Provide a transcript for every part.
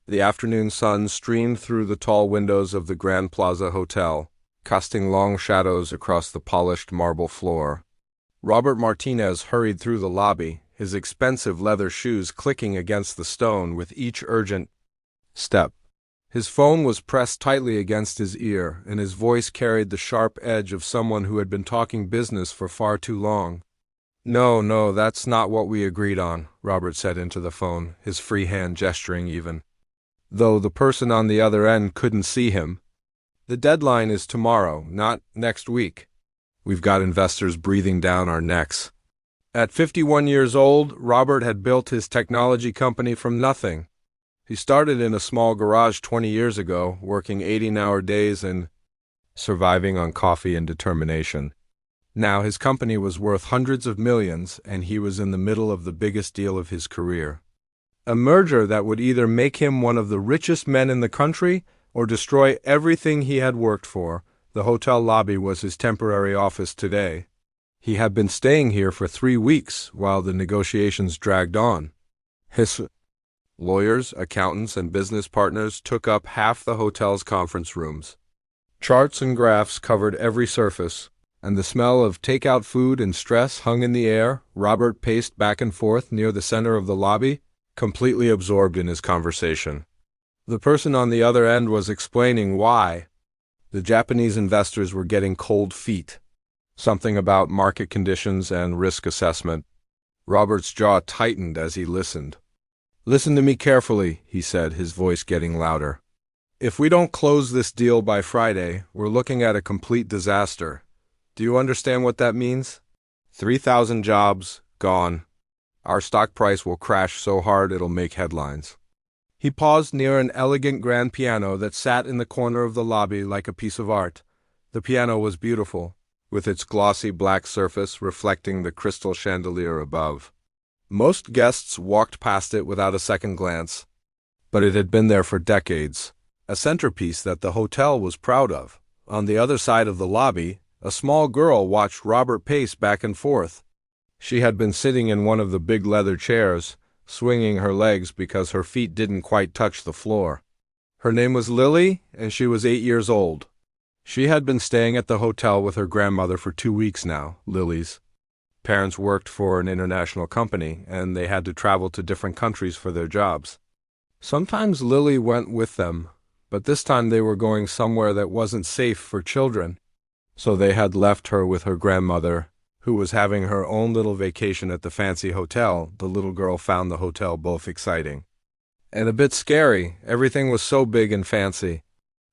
The afternoon sun streamed through the tall windows of the Grand Plaza Hotel, casting long shadows across the polished marble floor. Robert Martinez hurried through the lobby, his expensive leather shoes clicking against the stone with each urgent step. His phone was pressed tightly against his ear, and his voice carried the sharp edge of someone who had been talking business for far too long. No, that's not what we agreed on, Robert said into the phone, his free hand gesturing even, though the person on the other end couldn't see him. The deadline is tomorrow, not next week. We've got investors breathing down our necks. At 51 years old, Robert had built his technology company from nothing. He started in a small garage 20 years ago, working 18-hour days and surviving on coffee and determination. Now his company was worth hundreds of millions, and he was in the middle of the biggest deal of his career. A merger that would either make him one of the richest men in the country or destroy everything he had worked for. The hotel lobby was his temporary office today. He had been staying here for 3 weeks while the negotiations dragged on. His lawyers, accountants, and business partners took up half the hotel's conference rooms. Charts and graphs covered every surface, and the smell of takeout food and stress hung in the air. Robert paced back and forth near the center of the lobby, completely absorbed in his conversation. The person on the other end was explaining why the Japanese investors were getting cold feet. Something about market conditions and risk assessment. Robert's jaw tightened as he listened. "Listen to me carefully," he said, his voice getting louder. "If we don't close this deal by Friday, we're looking at a complete disaster. Do you understand what that means? 3,000 jobs, gone. Our stock price will crash so hard it'll make headlines." He paused near an elegant grand piano that sat in the corner of the lobby like a piece of art. The piano was beautiful, with its glossy black surface reflecting the crystal chandelier above. Most guests walked past it without a second glance, but it had been there for decades, a centerpiece that the hotel was proud of. On the other side of the lobby, a small girl watched Robert pace back and forth. She had been sitting in one of the big leather chairs, swinging her legs because her feet didn't quite touch the floor. Her name was Lily, and she was 8 years old. She had been staying at the hotel with her grandmother for 2 weeks now. Lily's parents worked for an international company, and they had to travel to different countries for their jobs. Sometimes Lily went with them, but this time they were going somewhere that wasn't safe for children, so they had left her with her grandmother, who was having her own little vacation at the fancy hotel. The little girl found the hotel both exciting and a bit scary. Everything was so big and fancy.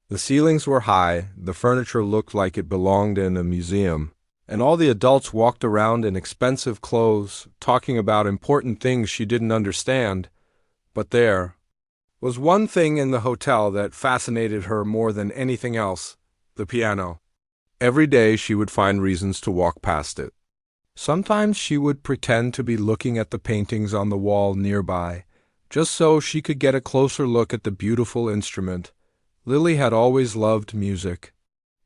The ceilings were high, the furniture looked like it belonged in a museum, and all the adults walked around in expensive clothes, talking about important things she didn't understand. But there was one thing in the hotel that fascinated her more than anything else: the piano. Every day she would find reasons to walk past it. Sometimes she would pretend to be looking at the paintings on the wall nearby, just so she could get a closer look at the beautiful instrument. Lily had always loved music.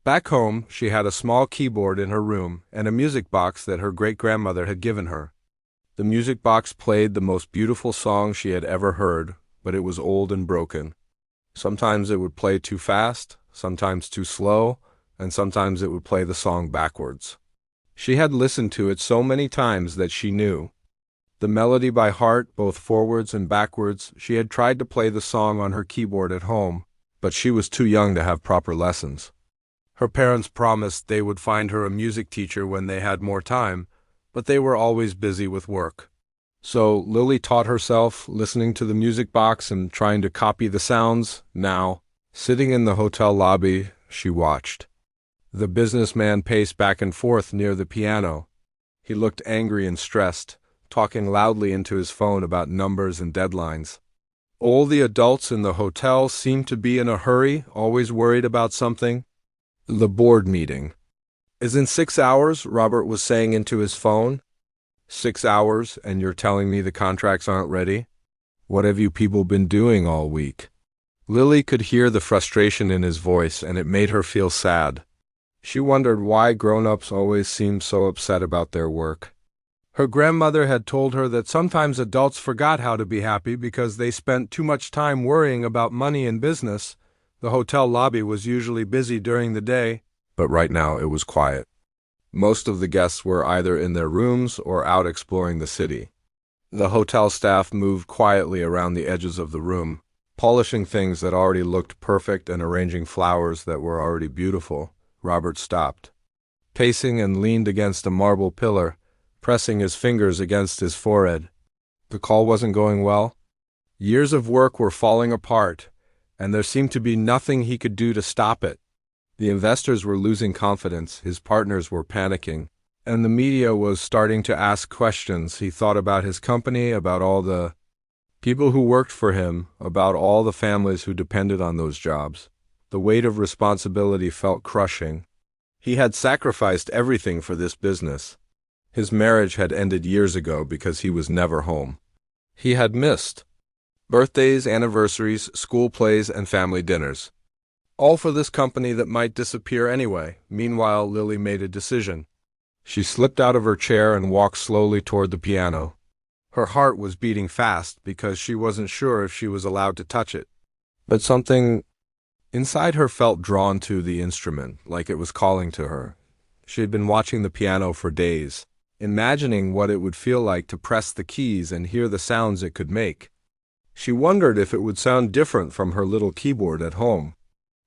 Back home, she had a small keyboard in her room and a music box that her great-grandmother had given her. The music box played the most beautiful song she had ever heard, but it was old and broken. Sometimes it would play too fast, sometimes too slow, and sometimes it would play the song backwards. She had listened to it so many times that she knew the melody by heart, both forwards and backwards. She had tried to play the song on her keyboard at home, but she was too young to have proper lessons. Her parents promised they would find her a music teacher when they had more time, but they were always busy with work. So Lily taught herself, listening to the music box and trying to copy the sounds. Now, sitting in the hotel lobby, she watched. The businessman paced back and forth near the piano. He looked angry and stressed, talking loudly into his phone about numbers and deadlines. All the adults in the hotel seemed to be in a hurry, always worried about something. The board meeting is in 6 hours, Robert was saying into his phone. 6 hours, and you're telling me the contracts aren't ready? What have you people been doing all week? Lily could hear the frustration in his voice, and it made her feel sad. She wondered why grown-ups always seemed so upset about their work. Her grandmother had told her that sometimes adults forgot how to be happy because they spent too much time worrying about money and business. The hotel lobby was usually busy during the day, but right now it was quiet. Most of the guests were either in their rooms or out exploring the city. The hotel staff moved quietly around the edges of the room, polishing things that already looked perfect and arranging flowers that were already beautiful. Robert stopped, pacing, and leaned against a marble pillar, pressing his fingers against his forehead. The call wasn't going well. Years of work were falling apart, and there seemed to be nothing he could do to stop it. The investors were losing confidence, his partners were panicking, and the media was starting to ask questions. He thought about his company, about all the people who worked for him, about all the families who depended on those jobs. The weight of responsibility felt crushing. He had sacrificed everything for this business. His marriage had ended years ago because he was never home. He had missed birthdays, anniversaries, school plays, and family dinners. All for this company that might disappear anyway. Meanwhile, Lily made a decision. She slipped out of her chair and walked slowly toward the piano. Her heart was beating fast because she wasn't sure if she was allowed to touch it. But something inside her felt drawn to the instrument, like it was calling to her. She had been watching the piano for days, imagining what it would feel like to press the keys and hear the sounds it could make. She wondered if it would sound different from her little keyboard at home.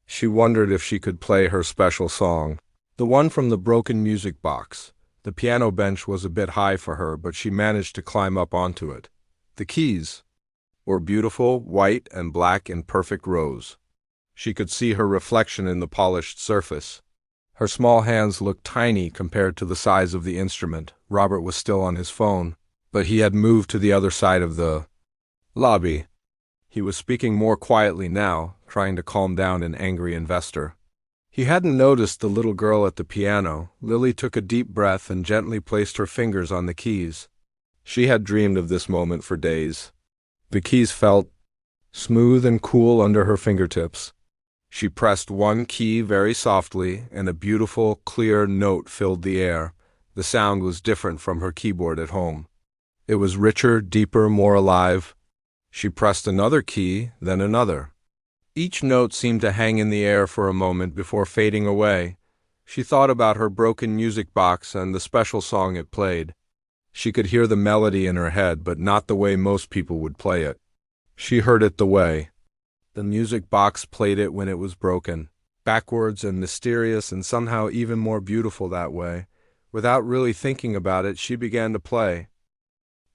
She wondered if she could play her special song, the one from the broken music box. The piano bench was a bit high for her, but she managed to climb up onto it. The keys were beautiful, white and black in perfect rows. She could see her reflection in the polished surface. Her small hands looked tiny compared to the size of the instrument. Robert was still on his phone, but he had moved to the other side of the lobby. He was speaking more quietly now, trying to calm down an angry investor. He hadn't noticed the little girl at the piano. Lily took a deep breath and gently placed her fingers on the keys. She had dreamed of this moment for days. The keys felt smooth and cool under her fingertips. She pressed one key very softly, and a beautiful, clear note filled the air. The sound was different from her keyboard at home. It was richer, deeper, more alive. She pressed another key, then another. Each note seemed to hang in the air for a moment before fading away. She thought about her broken music box and the special song it played. She could hear the melody in her head, but not the way most people would play it. She heard it the way the music box played it when it was broken, backwards and mysterious and somehow even more beautiful that way. Without really thinking about it, she began to play.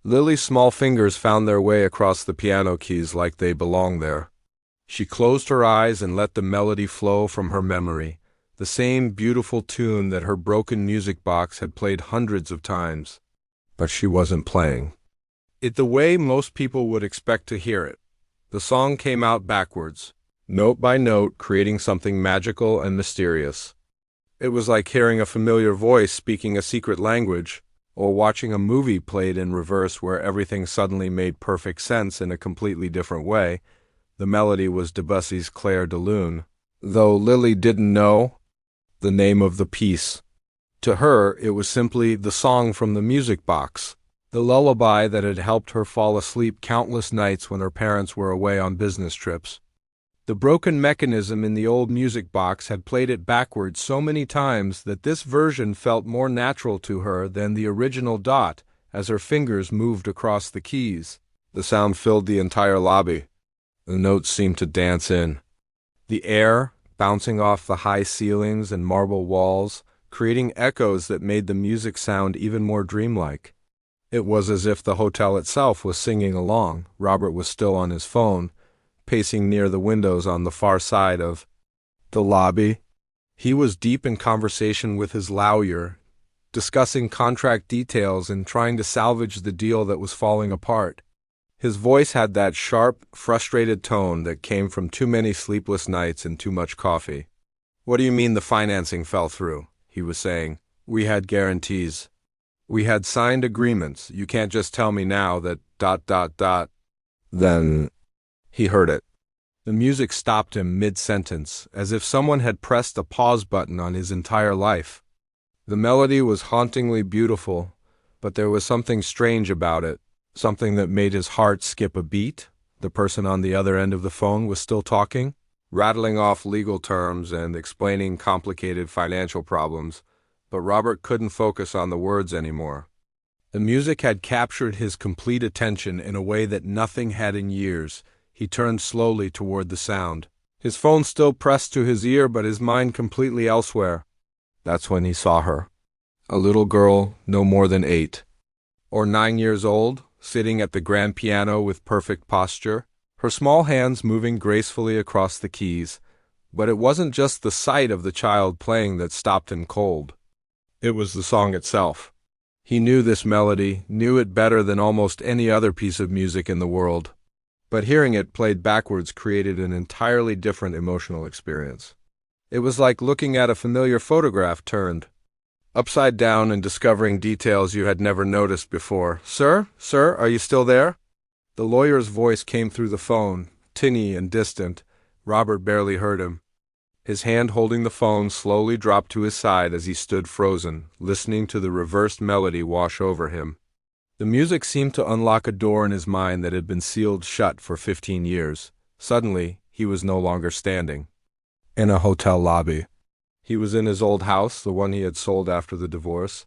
Lily's small fingers found their way across the piano keys like they belonged there. She closed her eyes and let the melody flow from her memory, the same beautiful tune that her broken music box had played hundreds of times. But she wasn't playing it the way most people would expect to hear it. The song came out backwards, note by note, creating something magical and mysterious. It was like hearing a familiar voice speaking a secret language, or watching a movie played in reverse where everything suddenly made perfect sense in a completely different way. The melody was Debussy's Clair de Lune, though Lily didn't know the name of the piece. To her, it was simply the song from the music box, the lullaby that had helped her fall asleep countless nights when her parents were away on business trips. The broken mechanism in the old music box had played it backwards so many times that this version felt more natural to her than the original dot as her fingers moved across the keys. The sound filled the entire lobby. The notes seemed to dance in the air, bouncing off the high ceilings and marble walls, creating echoes that made the music sound even more dreamlike. It was as if the hotel itself was singing along. Robert was still on his phone, pacing near the windows on the far side of the lobby. He was deep in conversation with his lawyer, discussing contract details and trying to salvage the deal that was falling apart. His voice had that sharp, frustrated tone that came from too many sleepless nights and too much coffee. "What do you mean the financing fell through?" he was saying. "We had guarantees. We had signed agreements. You can't just tell me now that ... Then he heard it. The music stopped him mid-sentence, as if someone had pressed a pause button on his entire life. The melody was hauntingly beautiful, but there was something strange about it, something that made his heart skip a beat. The person on the other end of the phone was still talking, rattling off legal terms and explaining complicated financial problems, but Robert couldn't focus on the words anymore. The music had captured his complete attention in a way that nothing had in years. He turned slowly toward the sound, his phone still pressed to his ear but his mind completely elsewhere. That's when he saw her. A little girl, no more than 8 or 9 years old, sitting at the grand piano with perfect posture, her small hands moving gracefully across the keys. But it wasn't just the sight of the child playing that stopped him cold. It was the song itself. He knew this melody, knew it better than almost any other piece of music in the world. But hearing it played backwards created an entirely different emotional experience. It was like looking at a familiar photograph turned upside down and discovering details you had never noticed before. "Sir? Sir, are you still there?" The lawyer's voice came through the phone, tinny and distant. Robert barely heard him. His hand holding the phone slowly dropped to his side as he stood frozen, listening to the reversed melody wash over him. The music seemed to unlock a door in his mind that had been sealed shut for 15 years. Suddenly, he was no longer standing in a hotel lobby. He was in his old house, the one he had sold after the divorce.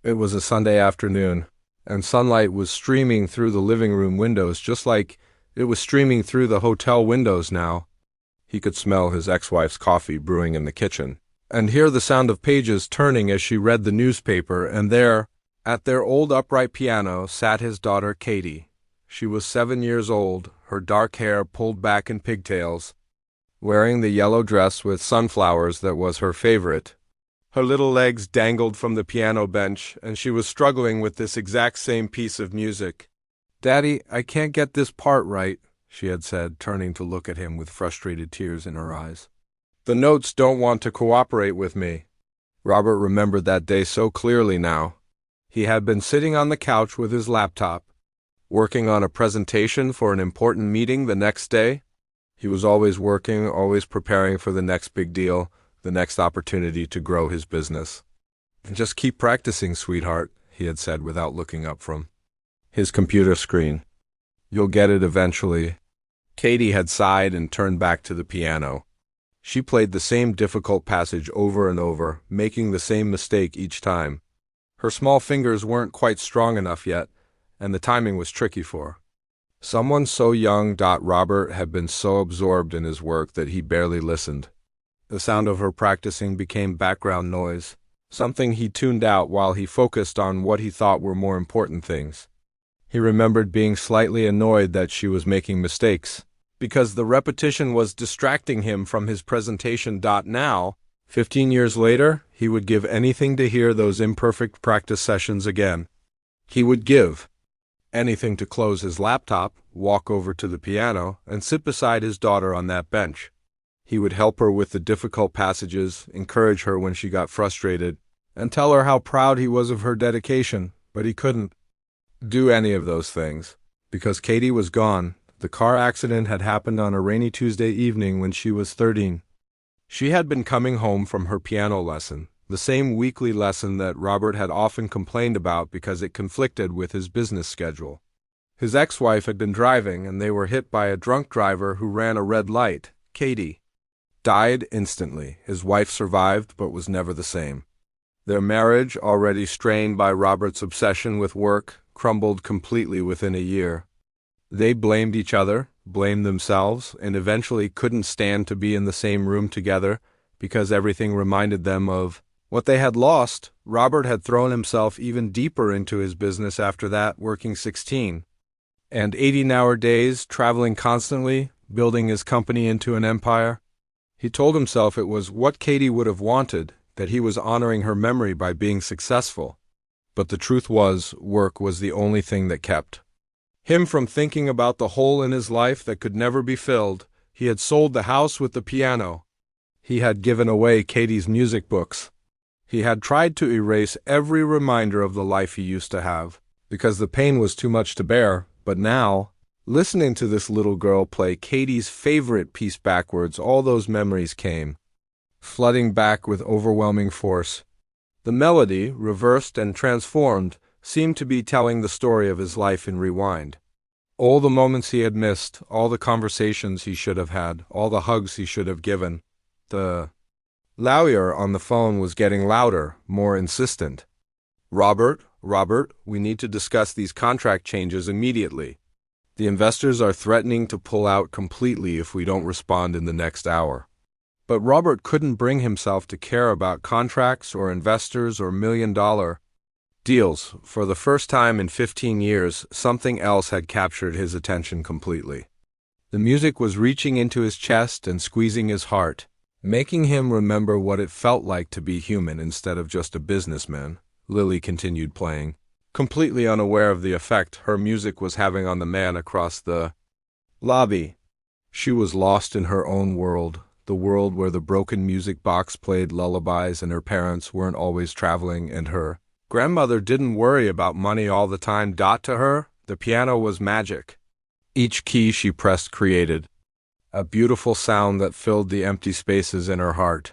It was a Sunday afternoon, and sunlight was streaming through the living room windows just like it was streaming through the hotel windows now. He could smell his ex-wife's coffee brewing in the kitchen, and hear the sound of pages turning as she read the newspaper, and there, at their old upright piano, sat his daughter Katie. She was 7 years old, her dark hair pulled back in pigtails, wearing the yellow dress with sunflowers that was her favorite. Her little legs dangled from the piano bench, and she was struggling with this exact same piece of music. "Daddy, I can't get this part right," she had said, turning to look at him with frustrated tears in her eyes. "The notes don't want to cooperate with me." Robert remembered that day so clearly now. He had been sitting on the couch with his laptop, working on a presentation for an important meeting the next day. He was always working, always preparing for the next big deal, the next opportunity to grow his business. "Just keep practicing, sweetheart," he had said without looking up from his computer screen. "You'll get it eventually." Katie had sighed and turned back to the piano. She played the same difficult passage over and over, making the same mistake each time. Her small fingers weren't quite strong enough yet, and the timing was tricky for her. Someone so young. Robert had been so absorbed in his work that he barely listened. The sound of her practicing became background noise, something he tuned out while he focused on what he thought were more important things. He remembered being slightly annoyed that she was making mistakes, because the repetition was distracting him from his presentation. Now, 15 years later, he would give anything to hear those imperfect practice sessions again. He would give anything to close his laptop, walk over to the piano, and sit beside his daughter on that bench. He would help her with the difficult passages, encourage her when she got frustrated, and tell her how proud he was of her dedication, but he couldn't do any of those things, because Katie was gone. The car accident had happened on a rainy Tuesday evening when she was 13. She had been coming home from her piano lesson, the same weekly lesson that Robert had often complained about because it conflicted with his business schedule. His ex-wife had been driving, and they were hit by a drunk driver who ran a red light. Katie died instantly. His wife survived, but was never the same. Their marriage, already strained by Robert's obsession with work, crumbled completely within a year. They blamed each other, blamed themselves, and eventually couldn't stand to be in the same room together because everything reminded them of what they had lost. Robert had thrown himself even deeper into his business after that, working 16 and 18-hour days, traveling constantly, building his company into an empire. He told himself it was what Katie would have wanted, that he was honoring her memory by being successful. But the truth was, work was the only thing that kept him from thinking about the hole in his life that could never be filled. He had sold the house with the piano. He had given away Katie's music books. He had tried to erase every reminder of the life he used to have, because the pain was too much to bear. But now, listening to this little girl play Katie's favorite piece backwards, all those memories came flooding back with overwhelming force. The melody, reversed and transformed, seemed to be telling the story of his life in rewind. All the moments he had missed, all the conversations he should have had, all the hugs he should have given. The lawyer on the phone was getting louder, more insistent. Robert, we need to discuss these contract changes immediately. The investors are threatening to pull out completely if we don't respond in the next hour. But Robert couldn't bring himself to care about contracts or investors or million-dollar deals. For the first time in 15 years, something else had captured his attention completely. The music was reaching into his chest and squeezing his heart, making him remember what it felt like to be human instead of just a businessman. Lily continued playing, completely unaware of the effect her music was having on the man across the lobby. She was lost in her own world, the world where the broken music box played lullabies and her parents weren't always traveling and her grandmother didn't worry about money all the time. To her, the piano was magic. Each key she pressed created a beautiful sound that filled the empty spaces in her heart.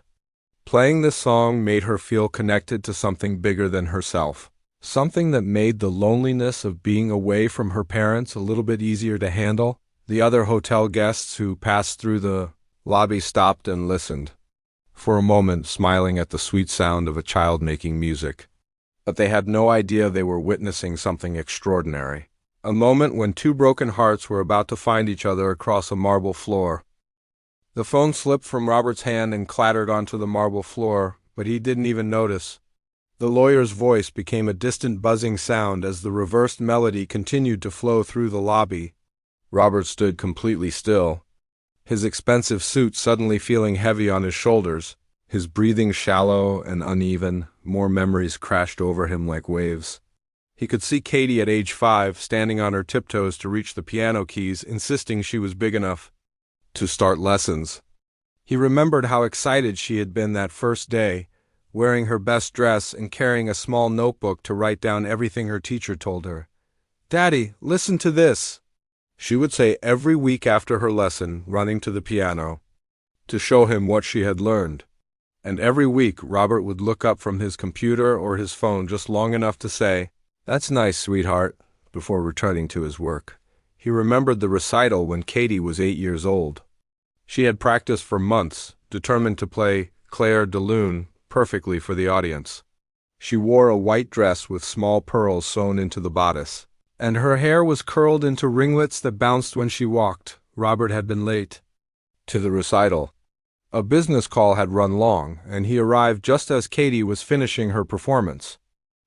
Playing this song made her feel connected to something bigger than herself, something that made the loneliness of being away from her parents a little bit easier to handle. The other hotel guests who passed through the lobby stopped and listened, for a moment smiling at the sweet sound of a child making music. But they had no idea they were witnessing something extraordinary. A moment when two broken hearts were about to find each other across a marble floor. The phone slipped from Robert's hand and clattered onto the marble floor, but he didn't even notice. The lawyer's voice became a distant buzzing sound as the reversed melody continued to flow through the lobby. Robert stood completely still, his expensive suit suddenly feeling heavy on his shoulders, his breathing shallow and uneven. More memories crashed over him like waves. He could see Katie at age 5 standing on her tiptoes to reach the piano keys, insisting she was big enough to start lessons. He remembered how excited she had been that first day, wearing her best dress and carrying a small notebook to write down everything her teacher told her. "Daddy, listen to this," she would say every week after her lesson, running to the piano to show him what she had learned. And every week Robert would look up from his computer or his phone just long enough to say, "That's nice, sweetheart," before returning to his work. He remembered the recital when Katie was 8 years old. She had practiced for months, determined to play Claire de Lune perfectly for the audience. She wore a white dress with small pearls sewn into the bodice, and her hair was curled into ringlets that bounced when she walked. Robert had been late to the recital. A business call had run long, and he arrived just as Katie was finishing her performance.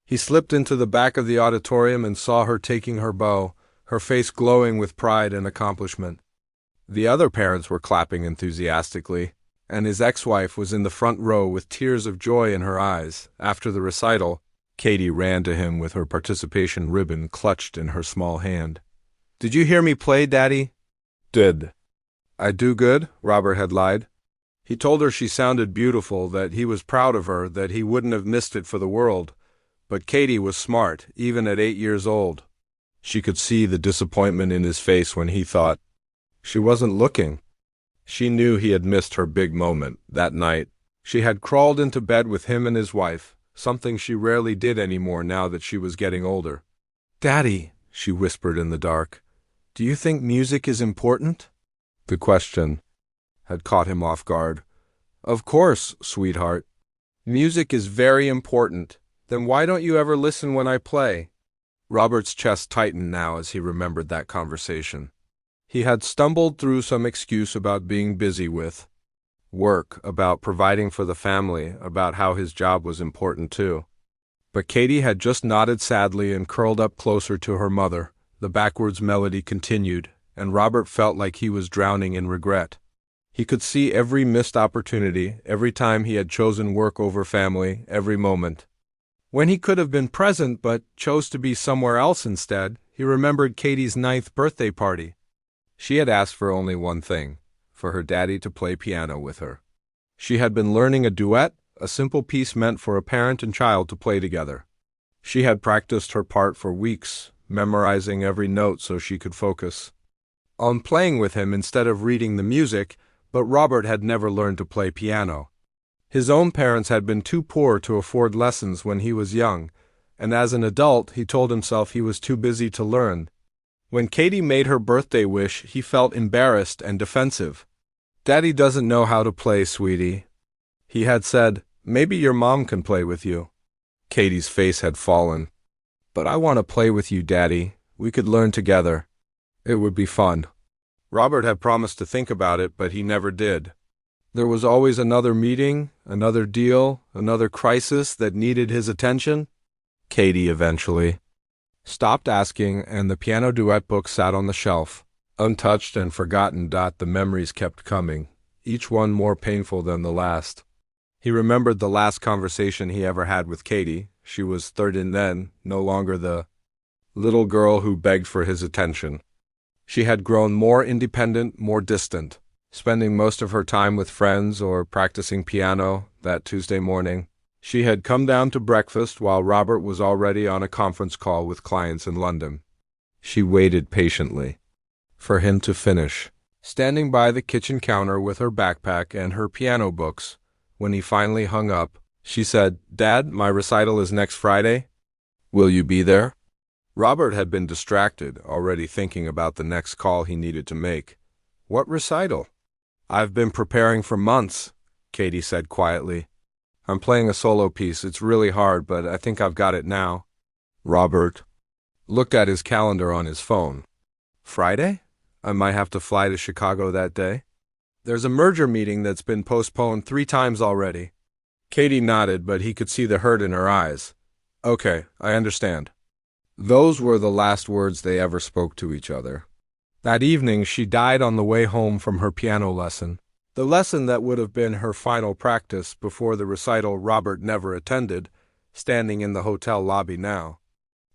He slipped into the back of the auditorium and saw her taking her bow, her face glowing with pride and accomplishment. The other parents were clapping enthusiastically, and his ex-wife was in the front row with tears of joy in her eyes. After the recital, Katie ran to him with her participation ribbon clutched in her small hand. "Did you hear me play, Daddy?" "Did I do good?" Robert had lied. He told her she sounded beautiful, that he was proud of her, that he wouldn't have missed it for the world. But Katie was smart, even at 8 years old. She could see the disappointment in his face when he thought she wasn't looking. She knew he had missed her big moment that night. She had crawled into bed with him and his wife, something she rarely did anymore now that she was getting older. "Daddy," she whispered in the dark, "do you think music is important?" The question had caught him off guard. "Of course, sweetheart. Music is very important. Then why don't you ever listen when I play?" Robert's chest tightened now as he remembered that conversation. He had stumbled through some excuse about being busy with work, about providing for the family, about how his job was important too. But Katie had just nodded sadly and curled up closer to her mother. The backwards melody continued, and Robert felt like he was drowning in regret. He could see every missed opportunity, every time he had chosen work over family, every moment when he could have been present but chose to be somewhere else instead. He remembered Katie's 9th birthday party. She had asked for only one thing, for her daddy to play piano with her. She had been learning a duet, a simple piece meant for a parent and child to play together. She had practiced her part for weeks, memorizing every note so she could focus on playing with him instead of reading the music, but Robert had never learned to play piano. His own parents had been too poor to afford lessons when he was young, and as an adult, he told himself he was too busy to learn. When Katie made her birthday wish, he felt embarrassed and defensive. "Daddy doesn't know how to play, sweetie." He had said, "Maybe your mom can play with you." Katie's face had fallen. "But I want to play with you, Daddy. We could learn together. It would be fun." Robert had promised to think about it, but he never did. There was always another meeting, another deal, another crisis that needed his attention. Katie eventually stopped asking, and the piano duet book sat on the shelf, untouched and forgotten. The memories kept coming, each one more painful than the last. He remembered the last conversation he ever had with Katie. She was 13 then, no longer the little girl who begged for his attention. She had grown more independent, more distant, spending most of her time with friends or practicing piano. That Tuesday morning, she had come down to breakfast while Robert was already on a conference call with clients in London. She waited patiently for him to finish, standing by the kitchen counter with her backpack and her piano books. When he finally hung up, she said, "Dad, my recital is next Friday. Will you be there?" Robert had been distracted, already thinking about the next call he needed to make. "What recital?" "I've been preparing for months," Katie said quietly. "I'm playing a solo piece. It's really hard, but I think I've got it now." Robert looked at his calendar on his phone. "Friday? I might have to fly to Chicago that day. There's a merger meeting that's been postponed 3 times already." Katie nodded, but he could see the hurt in her eyes. "Okay, I understand." Those were the last words they ever spoke to each other. That evening, she died on the way home from her piano lesson. The lesson that would have been her final practice before the recital Robert never attended, standing in the hotel lobby now.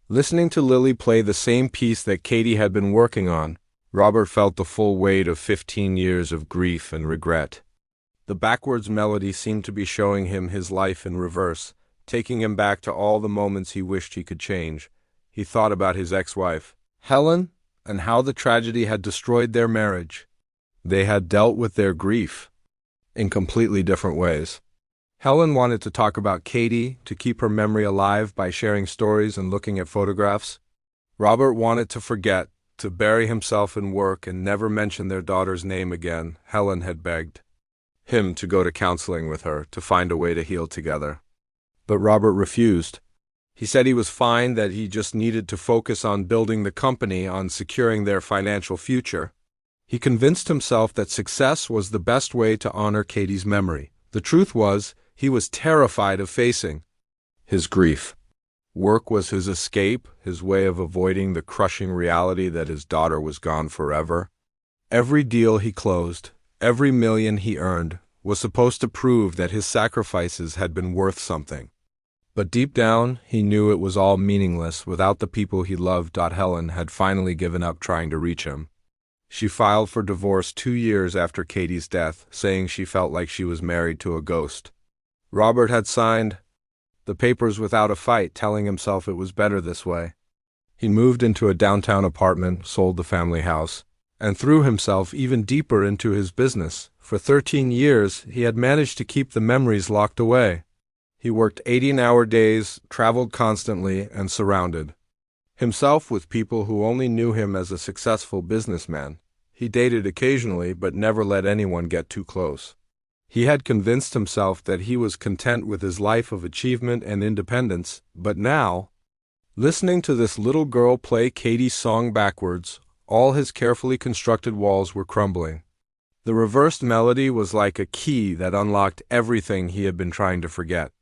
Listening to Lily play the same piece that Katie had been working on, Robert felt the full weight of 15 years of grief and regret. The backwards melody seemed to be showing him his life in reverse, taking him back to all the moments he wished he could change. He thought about his ex-wife, Helen, and how the tragedy had destroyed their marriage. They had dealt with their grief in completely different ways. Helen wanted to talk about Katie, to keep her memory alive by sharing stories and looking at photographs. Robert wanted to forget, to bury himself in work and never mention their daughter's name again. Helen had begged him to go to counseling with her, to find a way to heal together. But Robert refused. He said he was fine, that he just needed to focus on building the company, on securing their financial future. He convinced himself that success was the best way to honor Katie's memory. The truth was, he was terrified of facing his grief. Work was his escape, his way of avoiding the crushing reality that his daughter was gone forever. Every deal he closed, every million he earned, was supposed to prove that his sacrifices had been worth something. But deep down, he knew it was all meaningless without the people he loved. Helen had finally given up trying to reach him. She filed for divorce 2 years after Katie's death, saying she felt like she was married to a ghost. Robert had signed the papers without a fight, telling himself it was better this way. He moved into a downtown apartment, sold the family house, and threw himself even deeper into his business. For 13 years, he had managed to keep the memories locked away. He worked 18-hour days, traveled constantly, and surrounded himself with people who only knew him as a successful businessman. He dated occasionally, but never let anyone get too close. He had convinced himself that he was content with his life of achievement and independence, but now, listening to this little girl play Katie's song backwards, all his carefully constructed walls were crumbling. The reversed melody was like a key that unlocked everything he had been trying to forget.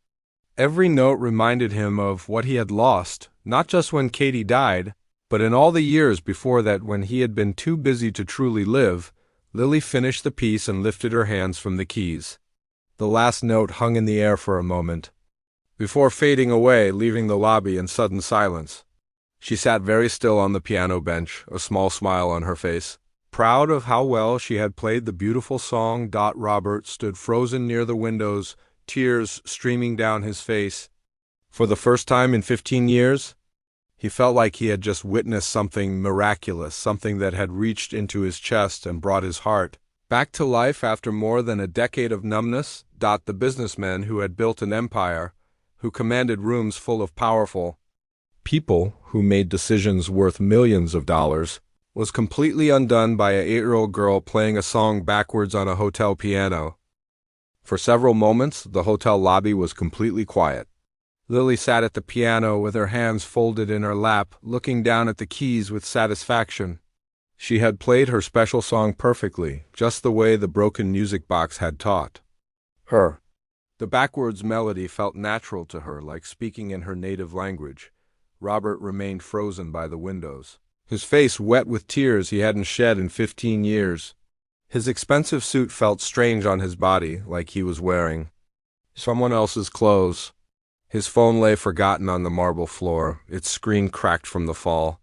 Every note reminded him of what he had lost, not just when Katie died, but in all the years before that, when he had been too busy to truly live. Lily finished the piece and lifted her hands from the keys. The last note hung in the air for a moment, before fading away, leaving the lobby in sudden silence. She sat very still on the piano bench, a small smile on her face, proud of how well she had played the beautiful song. Robert stood frozen near the windows, tears streaming down his face. For the first time in 15 years, he felt like he had just witnessed something miraculous, something that had reached into his chest and brought his heart back to life after more than a decade of numbness. The businessman who had built an empire, who commanded rooms full of powerful people who made decisions worth millions of dollars, was completely undone by an 8-year-old girl playing a song backwards on a hotel piano. For several moments, the hotel lobby was completely quiet. Lily sat at the piano with her hands folded in her lap, looking down at the keys with satisfaction. She had played her special song perfectly, just the way the broken music box had taught her. The backwards melody felt natural to her, like speaking in her native language. Robert remained frozen by the windows, his face wet with tears he hadn't shed in 15 years. His expensive suit felt strange on his body, like he was wearing someone else's clothes. His phone lay forgotten on the marble floor, its screen cracked from the fall.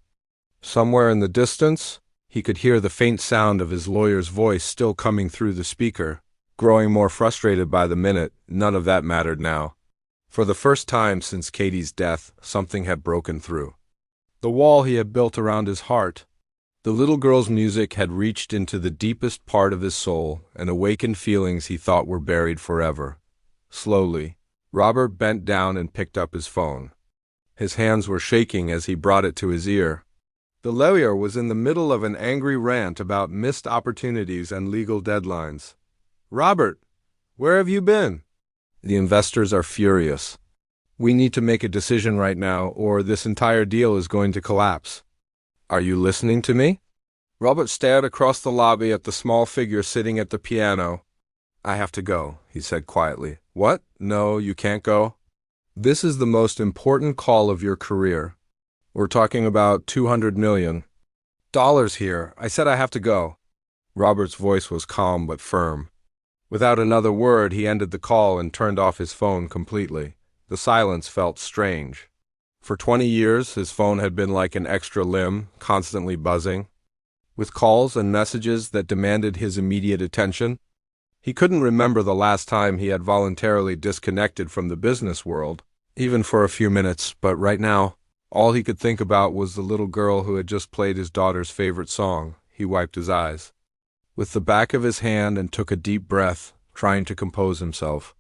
Somewhere in the distance, he could hear the faint sound of his lawyer's voice still coming through the speaker. Growing more frustrated by the minute, none of that mattered now. For the first time since Katie's death, something had broken through the wall he had built around his heart. The little girl's music had reached into the deepest part of his soul and awakened feelings he thought were buried forever. Slowly, Robert bent down and picked up his phone. His hands were shaking as he brought it to his ear. The lawyer was in the middle of an angry rant about missed opportunities and legal deadlines. "Robert, where have you been? The investors are furious. We need to make a decision right now, or this entire deal is going to collapse. Are you listening to me?" Robert stared across the lobby at the small figure sitting at the piano. "I have to go," he said quietly. "What? No, you can't go. This is the most important call of your career. We're talking about $200 million here. I said I have to go." Robert's voice was calm but firm. Without another word, he ended the call and turned off his phone completely. The silence felt strange. For 20 years, his phone had been like an extra limb, constantly buzzing, with calls and messages that demanded his immediate attention. He couldn't remember the last time he had voluntarily disconnected from the business world, even for a few minutes, but right now, all he could think about was the little girl who had just played his daughter's favorite song. He wiped his eyes with the back of his hand and took a deep breath, trying to compose himself.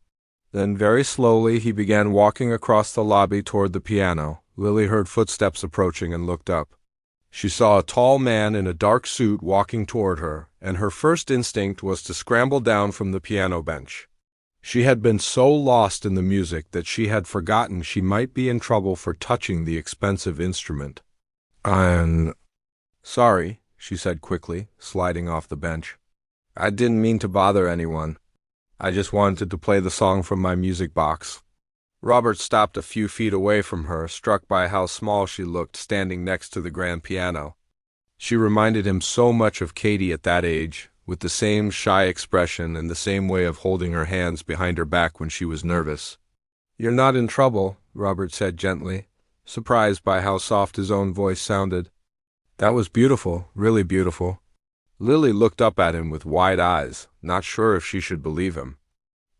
Then very slowly he began walking across the lobby toward the piano. Lily heard footsteps approaching and looked up. She saw a tall man in a dark suit walking toward her, and her first instinct was to scramble down from the piano bench. She had been so lost in the music that she had forgotten she might be in trouble for touching the expensive instrument. "I'm sorry," she said quickly, sliding off the bench. "I didn't mean to bother anyone. I just wanted to play the song from my music box." Robert stopped a few feet away from her, struck by how small she looked standing next to the grand piano. She reminded him so much of Katie at that age, with the same shy expression and the same way of holding her hands behind her back when she was nervous. "You're not in trouble," Robert said gently, surprised by how soft his own voice sounded. "That was beautiful, really beautiful." Lily looked up at him with wide eyes, not sure if she should believe him.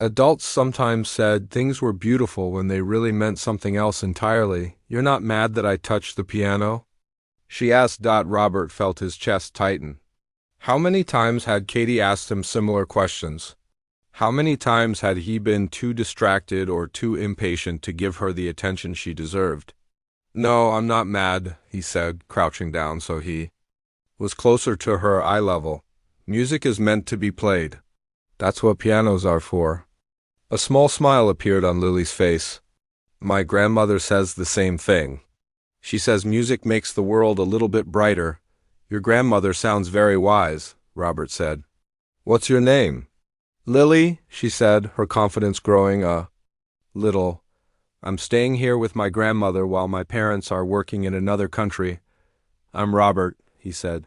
Adults sometimes said things were beautiful when they really meant something else entirely. "You're not mad that I touched the piano?" she asked. Robert felt his chest tighten. How many times had Katie asked him similar questions? How many times had he been too distracted or too impatient to give her the attention she deserved? "No, I'm not mad," he said, crouching down so he was closer to her eye level. "Music is meant to be played. That's what pianos are for." A small smile appeared on Lily's face. "My grandmother says the same thing. She says music makes the world a little bit brighter." "Your grandmother sounds very wise," Robert said. "What's your name?" "Lily," she said, her confidence growing a little. "I'm staying here with my grandmother while my parents are working in another country." "I'm Robert," he said.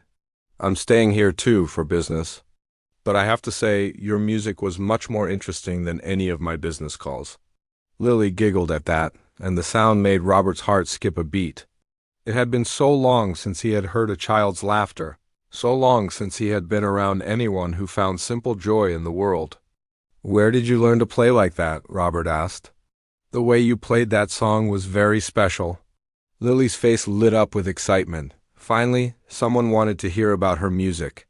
"I'm staying here too for business. But I have to say, your music was much more interesting than any of my business calls." Lily giggled at that, and the sound made Robert's heart skip a beat. It had been so long since he had heard a child's laughter, so long since he had been around anyone who found simple joy in the world. "Where did you learn to play like that?" Robert asked. "The way you played that song was very special." Lily's face lit up with excitement. Finally, someone wanted to hear about her music.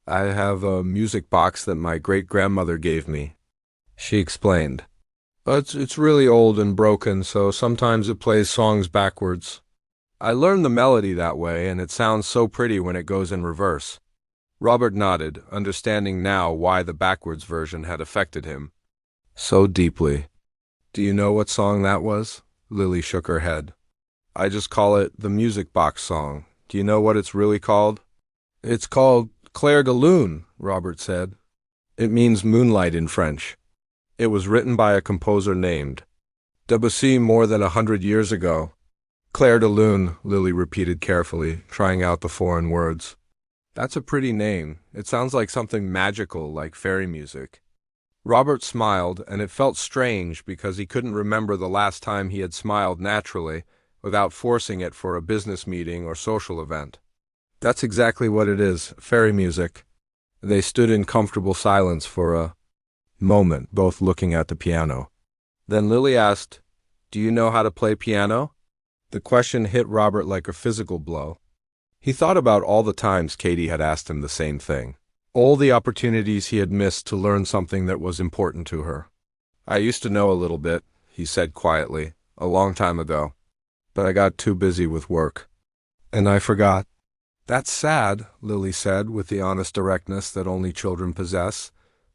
"I have a music box that my great-grandmother gave me," she explained. "But it's really old and broken, so sometimes it plays songs backwards." I learned the melody that way, and it sounds so pretty when it goes in reverse. Robert nodded, understanding now why the backwards version had affected him so deeply. Do you know what song that was? Lily shook her head. I just call it the music box song. Do you know what it's really called? It's called Clair de Lune, Robert said. It means moonlight in French. It was written by a composer named Debussy more than 100 years ago. Clair de Lune, Lily repeated carefully, trying out the foreign words. That's a pretty name. It sounds like something magical, like fairy music. Robert smiled, and it felt strange because he couldn't remember the last time he had smiled naturally, without forcing it for a business meeting or social event. That's exactly what it is, fairy music. They stood in comfortable silence for a moment, both looking at the piano. Then Lily asked, Do you know how to play piano? The question hit Robert like a physical blow. He thought about all the times Katie had asked him the same thing. All the opportunities he had missed to learn something that was important to her. I used to know a little bit, he said quietly, a long time ago. But I got too busy with work. And I forgot. That's sad, Lily said with the honest directness that only children possess.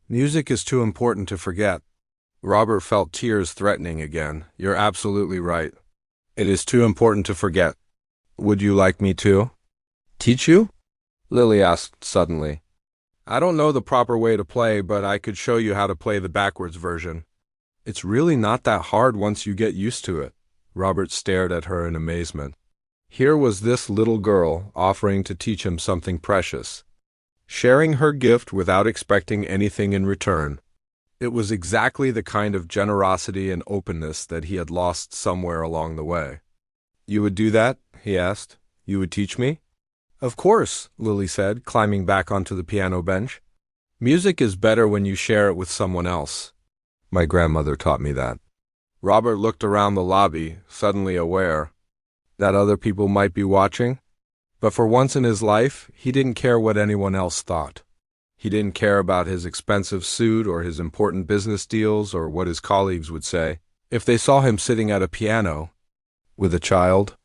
Music is too important to forget. Robert felt tears threatening again. You're absolutely right. It is too important to forget. Would you like me to teach you? Lily asked suddenly. I don't know the proper way to play, but I could show you how to play the backwards version. It's really not that hard once you get used to it. Robert stared at her in amazement. Here was this little girl offering to teach him something precious, sharing her gift without expecting anything in return. It was exactly the kind of generosity and openness that he had lost somewhere along the way. You would do that? He asked. You would teach me? Of course, Lily said, climbing back onto the piano bench. Music is better when you share it with someone else. My grandmother taught me that. Robert looked around the lobby, suddenly aware that other people might be watching. But for once in his life, he didn't care what anyone else thought. He didn't care about his expensive suit or his important business deals or what his colleagues would say if they saw him sitting at a piano with a child.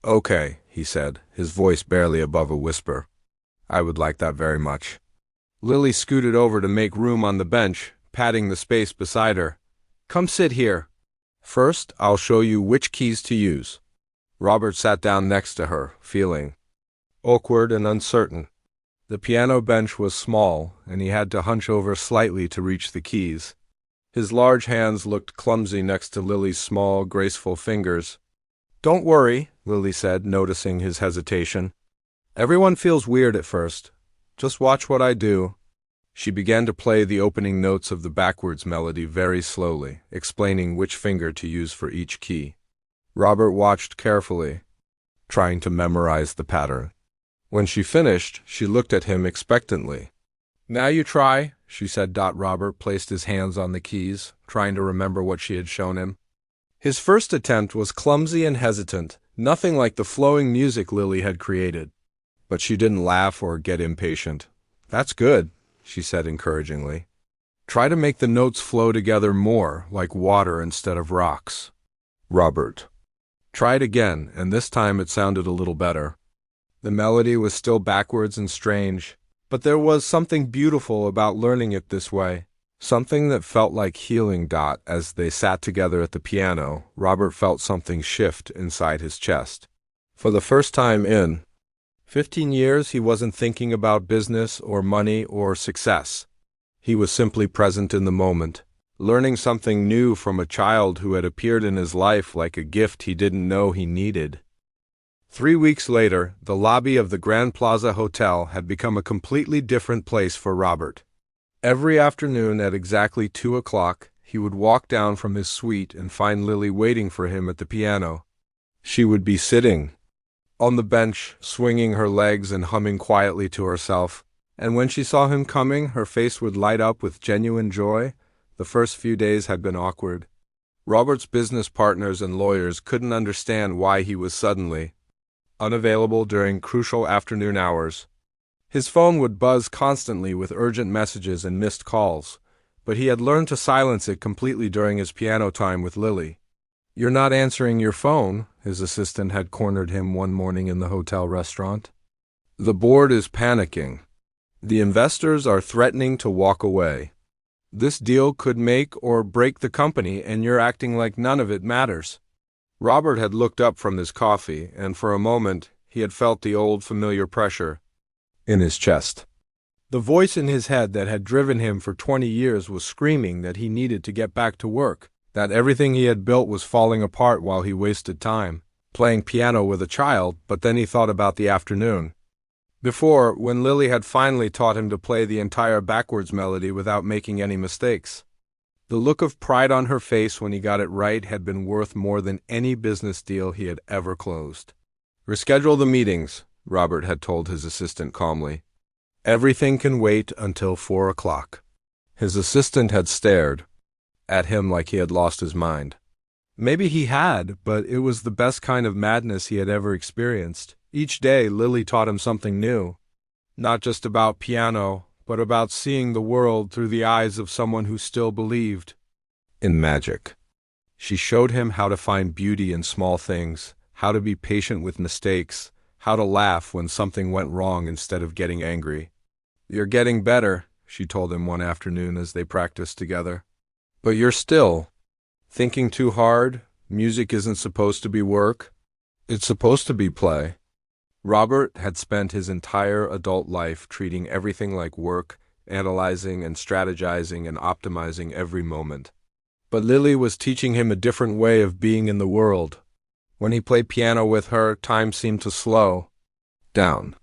Okay, he said, his voice barely above a whisper. I would like that very much. Lily scooted over to make room on the bench, patting the space beside her. Come sit here. First, I'll show you which keys to use. Robert sat down next to her, feeling awkward and uncertain. The piano bench was small, and he had to hunch over slightly to reach the keys. His large hands looked clumsy next to Lily's small, graceful fingers. Don't worry, Lily said, noticing his hesitation. Everyone feels weird at first. Just watch what I do. She began to play the opening notes of the backwards melody very slowly, explaining which finger to use for each key. Robert watched carefully, trying to memorize the pattern. When she finished, she looked at him expectantly. Now you try, she said. Robert placed his hands on the keys, trying to remember what she had shown him. His first attempt was clumsy and hesitant, nothing like the flowing music Lily had created. But she didn't laugh or get impatient. That's good, she said encouragingly. Try to make the notes flow together more, like water instead of rocks. Robert tried again, and this time it sounded a little better. The melody was still backwards and strange, but there was something beautiful about learning it this way. Something that felt like healing. As they sat together at the piano, Robert felt something shift inside his chest. For the first time in 15 years, he wasn't thinking about business or money or success. He was simply present in the moment, learning something new from a child who had appeared in his life like a gift he didn't know he needed. 3 weeks later, the lobby of the Grand Plaza Hotel had become a completely different place for Robert. Every afternoon at exactly 2 o'clock, he would walk down from his suite and find Lily waiting for him at the piano. She would be sitting on the bench, swinging her legs and humming quietly to herself, and when she saw him coming, her face would light up with genuine joy. The first few days had been awkward. Robert's business partners and lawyers couldn't understand why he was suddenly unavailable during crucial afternoon hours. His phone would buzz constantly with urgent messages and missed calls, but he had learned to silence it completely during his piano time with Lily. You're not answering your phone, his assistant had cornered him one morning in the hotel restaurant. "The board is panicking. The investors are threatening to walk away. This deal could make or break the company, and you're acting like none of it matters." Robert had looked up from his coffee, and for a moment he had felt the old familiar pressure in his chest. The voice in his head that had driven him for 20 years was screaming that he needed to get back to work, that everything he had built was falling apart while he wasted time playing piano with a child. But then he thought about the afternoon before, when Lily had finally taught him to play the entire backwards melody without making any mistakes. The look of pride on her face when he got it right had been worth more than any business deal he had ever closed. "Reschedule the meetings," Robert had told his assistant calmly. "Everything can wait until 4 o'clock. His assistant had stared at him like he had lost his mind. Maybe he had, but it was the best kind of madness he had ever experienced. Each day, Lily taught him something new. Not just about piano, but about seeing the world through the eyes of someone who still believed in magic. She showed him how to find beauty in small things, how to be patient with mistakes, how to laugh when something went wrong instead of getting angry. "You're getting better," she told him one afternoon as they practiced together. "But you're still thinking too hard. Music isn't supposed to be work. It's supposed to be play." Robert had spent his entire adult life treating everything like work, analyzing and strategizing and optimizing every moment. But Lily was teaching him a different way of being in the world. When he played piano with her, time seemed to slow down.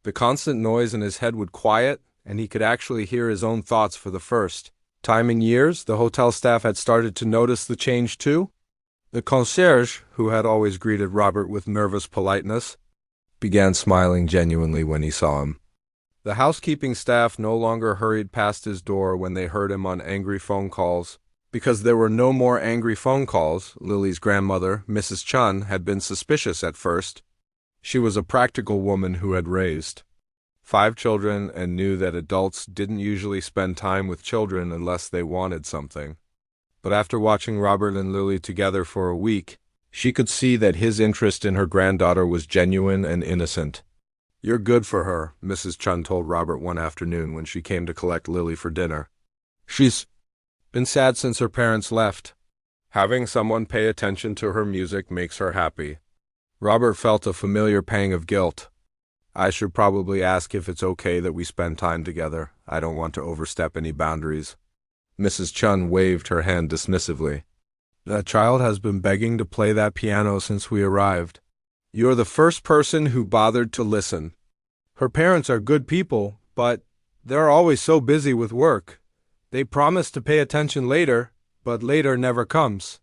The constant noise in his head would quiet, and he could actually hear his own thoughts for the first time in years. The hotel staff had started to notice the change too. The concierge, who had always greeted Robert with nervous politeness, began smiling genuinely when he saw him. The housekeeping staff no longer hurried past his door when they heard him on angry phone calls, because there were no more angry phone calls. Lily's grandmother, Mrs. Chun, had been suspicious at first. She was a practical woman who had raised 5 children and knew that adults didn't usually spend time with children unless they wanted something. But after watching Robert and Lily together for a week, she could see that his interest in her granddaughter was genuine and innocent. "You're good for her," Mrs. Chun told Robert one afternoon when she came to collect Lily for dinner. "She's been sad since her parents left. Having someone pay attention to her music makes her happy." Robert felt a familiar pang of guilt. "I should probably ask if it's okay that we spend time together. I don't want to overstep any boundaries." Mrs. Chun waved her hand dismissively. "That child has been begging to play that piano since we arrived. You're the first person who bothered to listen. Her parents are good people, but they're always so busy with work. They promise to pay attention later, but later never comes."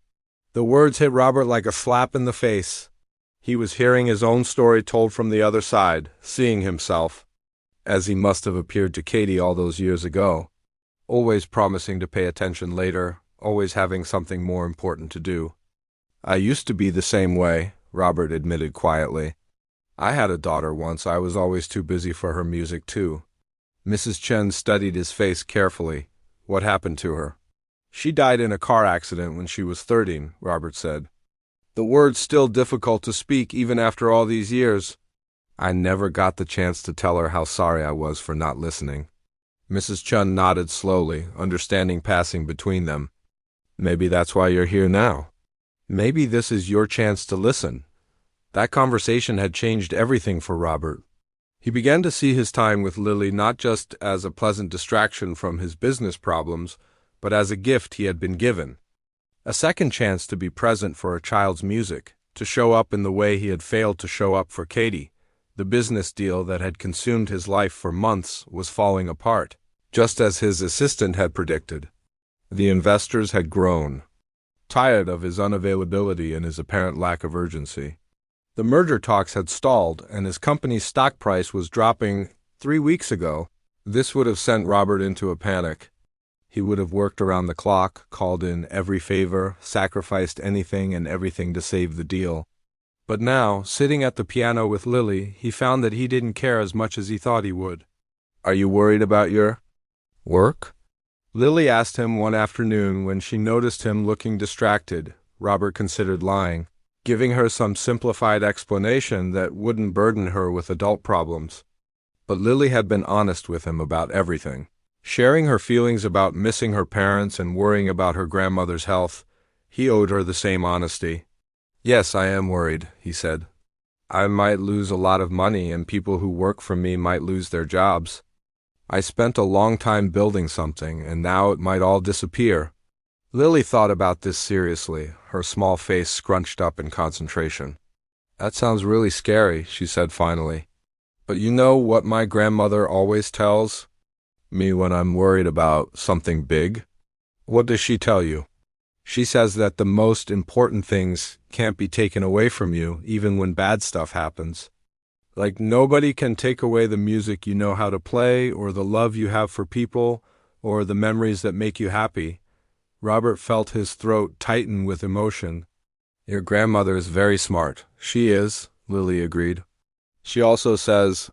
The words hit Robert like a slap in the face. He was hearing his own story told from the other side, seeing himself, as he must have appeared to Katie all those years ago, always promising to pay attention later, always having something more important to do. "I used to be the same way," Robert admitted quietly. "I had a daughter once. I was always too busy for her music, too." Mrs. Chen studied his face carefully. "What happened to her?" "She died in a car accident when she was 13, Robert said. The words still difficult to speak even after all these years. I never got the chance to tell her how sorry I was for not listening." Mrs. Chun nodded slowly, understanding passing between them. "Maybe that's why you're here now. Maybe this is your chance to listen." That conversation had changed everything for Robert. He began to see his time with Lily not just as a pleasant distraction from his business problems, but as a gift he had been given. A second chance to be present for a child's music, to show up in the way he had failed to show up for Katie. The business deal that had consumed his life for months was falling apart, just as his assistant had predicted. The investors had grown tired of his unavailability and his apparent lack of urgency. The merger talks had stalled, and his company's stock price was dropping 3 weeks ago. This would have sent Robert into a panic. He would have worked around the clock, called in every favor, sacrificed anything and everything to save the deal. But now, sitting at the piano with Lily, he found that he didn't care as much as he thought he would. "Are you worried about your work?" Lily asked him one afternoon when she noticed him looking distracted. Robert considered lying. giving her some simplified explanation that wouldn't burden her with adult problems. But Lily had been honest with him about everything, sharing her feelings about missing her parents and worrying about her grandmother's health. He owed her the same honesty. "Yes, I am worried," he said. "I might lose a lot of money and people who work for me might lose their jobs. I spent a long time building something and now it might all disappear." Lily thought about this seriously, her small face scrunched up in concentration. "That sounds really scary," she said finally. "But you know what my grandmother always tells me when I'm worried about something big?" "What does she tell you?" "She says that the most important things can't be taken away from you, even when bad stuff happens. Like nobody can take away the music you know how to play, or the love you have for people, or the memories that make you happy." Robert felt his throat tighten with emotion. "Your grandmother is very smart." "She is," Lily agreed. "She also says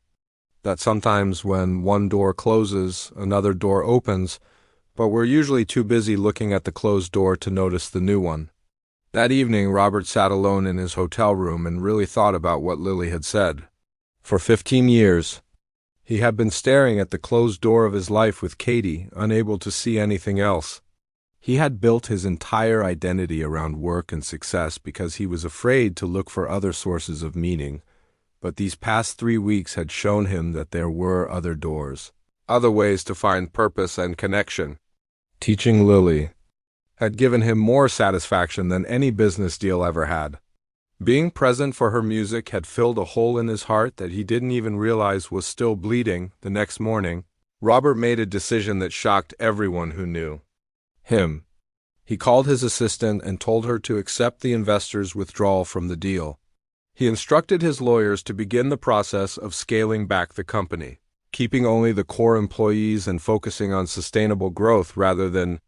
that sometimes when one door closes, another door opens, but we're usually too busy looking at the closed door to notice the new one." That evening, Robert sat alone in his hotel room and really thought about what Lily had said. For 15 years, he had been staring at the closed door of his life with Katie, unable to see anything else. He had built his entire identity around work and success because he was afraid to look for other sources of meaning. But these past 3 weeks had shown him that there were other doors, other ways to find purpose and connection. Teaching Lily had given him more satisfaction than any business deal ever had. Being present for her music had filled a hole in his heart that he didn't even realize was still bleeding. The next morning, Robert made a decision that shocked everyone who knew him. He called his assistant and told her to accept the investor's withdrawal from the deal. He instructed his lawyers to begin the process of scaling back the company, keeping only the core employees and focusing on sustainable growth rather than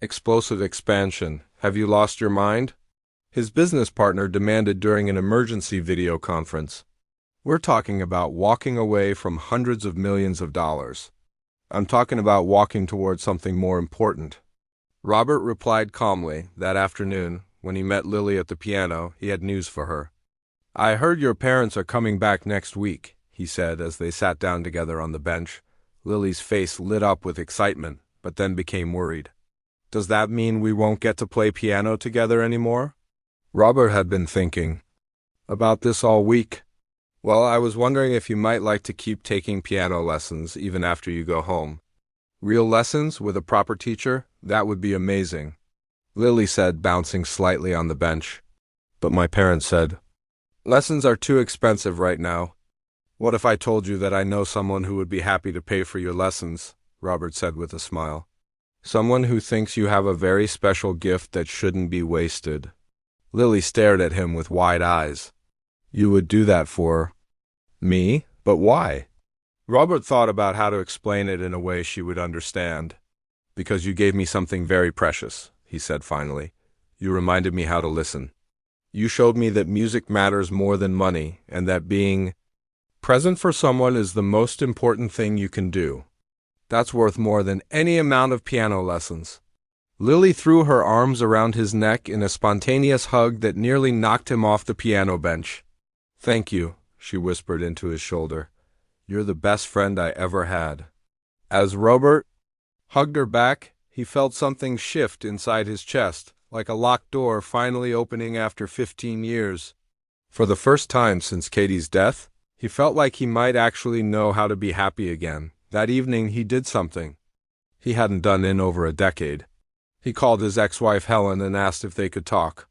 explosive expansion. "Have you lost your mind?" his business partner demanded during an emergency video conference. "We're talking about walking away from hundreds of millions of dollars. I'm talking about walking towards something more important." Robert replied calmly. That afternoon, when he met Lily at the piano, he had news for her. "I heard your parents are coming back next week," he said as they sat down together on the bench. Lily's face lit up with excitement, but then became worried. "Does that mean we won't get to play piano together anymore?" Robert had been thinking about this all week. "Well, I was wondering if you might like to keep taking piano lessons even after you go home." "Real lessons with a proper teacher? That would be amazing," Lily said, bouncing slightly on the bench. "But my parents said, lessons are too expensive right now." "What if I told you that I know someone who would be happy to pay for your lessons?" Robert said with a smile. "Someone who thinks you have a very special gift that shouldn't be wasted." Lily stared at him with wide eyes. "You would do that for me? But why?" Robert thought about how to explain it in a way she would understand. "Because you gave me something very precious," he said finally. "You reminded me how to listen. You showed me that music matters more than money, and that being present for someone is the most important thing you can do. That's worth more than any amount of piano lessons." Lily threw her arms around his neck in a spontaneous hug that nearly knocked him off the piano bench. "Thank you," she whispered into his shoulder. "You're the best friend I ever had." As Robert hugged her back, he felt something shift inside his chest, like a locked door finally opening after 15 years. For the first time since Katie's death, he felt like he might actually know how to be happy again. That evening he did something he hadn't done in over a decade. He called his ex-wife Helen and asked if they could talk.